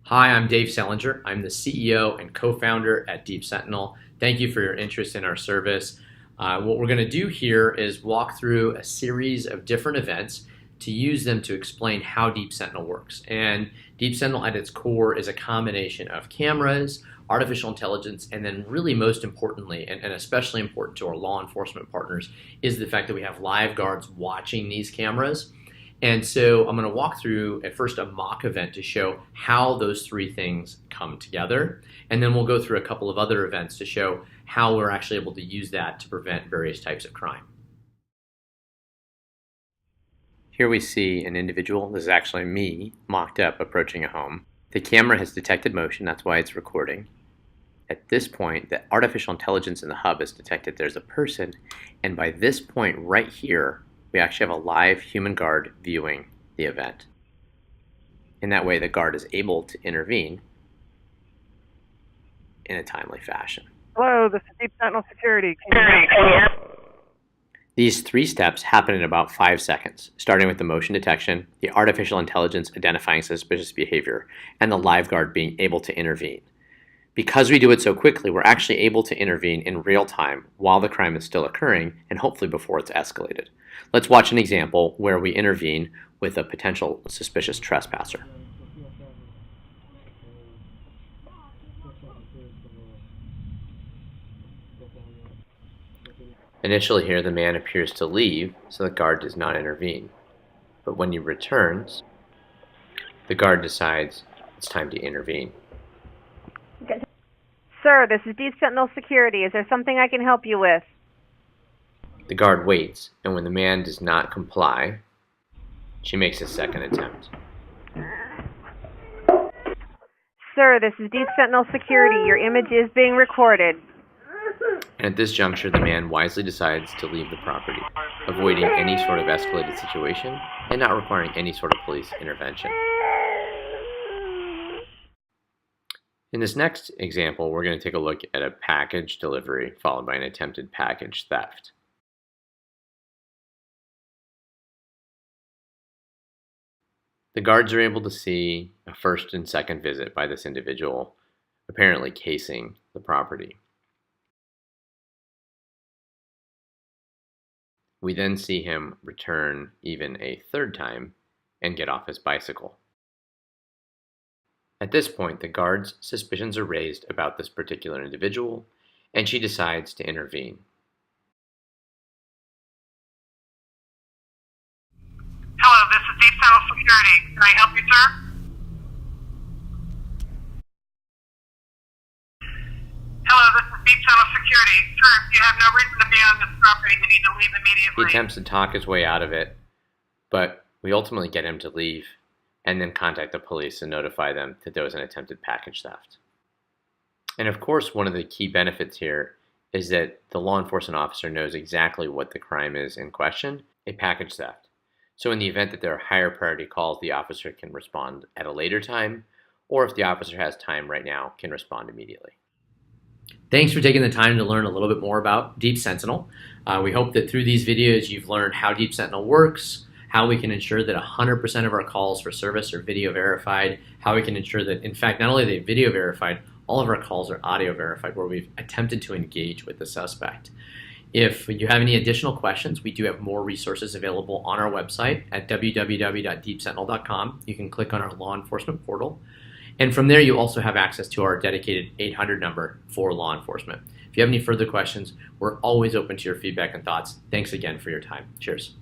Hi, I'm Dave Sellinger. I'm the CEO and co-founder at Deep Sentinel. Thank you for your interest in our service. What we're going to do here is walk through a series of different events to use them to explain how Deep Sentinel works. And Deep Sentinel at its core is a combination of cameras, artificial intelligence, and then really most importantly, and especially important to our law enforcement partners, is the fact that we have live guards watching these cameras. And so I'm going to walk through at first a mock event to show how those three things come together. And then we'll go through a couple of other events to show how we're actually able to use that to prevent various types of crime. Here we see an individual, this is actually me, mocked up approaching a home. The camera has detected motion, that's why it's recording. At this point, the artificial intelligence in the hub has detected there's a person, and by this point right here, we actually have a live human guard viewing the event. In that way, the guard is able to intervene in a timely fashion. Hello, this is Deep Sentinel Security. These three steps happen in about 5 seconds, starting with the motion detection, the artificial intelligence identifying suspicious behavior, and the live guard being able to intervene. Because we do it so quickly, we're actually able to intervene in real time while the crime is still occurring and hopefully before it's escalated. Let's watch an example where we intervene with a potential suspicious trespasser. Initially here, the man appears to leave, so the guard does not intervene. But when he returns, the guard decides it's time to intervene. Sir, this is Deep Sentinel Security. Is there something I can help you with? The guard waits, and when the man does not comply, she makes a second attempt. Sir, this is Deep Sentinel Security. Your image is being recorded. And at this juncture, the man wisely decides to leave the property, avoiding any sort of escalated situation and not requiring any sort of police intervention. In this next example, we're going to take a look at a package delivery followed by an attempted package theft. The guards are able to see a first and second visit by this individual, apparently casing the property. We then see him return even a third time and get off his bicycle. At this point, the guard's suspicions are raised about this particular individual, and she decides to intervene. Hello, this is Deep Sentinel Security. Can I help you, sir? Hello, this is Deep Sentinel Security. Sir, if you have no reason to be on this property, you need to leave He immediately. attempts to talk his way out of it, but we ultimately get him to leave and then contact the police and notify them that there was an attempted package theft. And of course, one of the key benefits here is that the law enforcement officer knows exactly what the crime is in question, a package theft. So in the event that there are higher priority calls, the officer can respond at a later time, or if the officer has time right now, can respond immediately. Thanks for taking the time to learn a little bit more about Deep Sentinel. We hope that through these videos you've learned how Deep Sentinel works, how we can ensure that 100% of our calls for service are video verified, how we can ensure that, in fact, not only are they video verified, all of our calls are audio verified where we've attempted to engage with the suspect. If you have any additional questions, we do have more resources available on our website at www.deepsentinel.com. You can click on our law enforcement portal. And from there, you also have access to our dedicated 800 number for law enforcement. If you have any further questions, we're always open to your feedback and thoughts. Thanks again for your time. Cheers.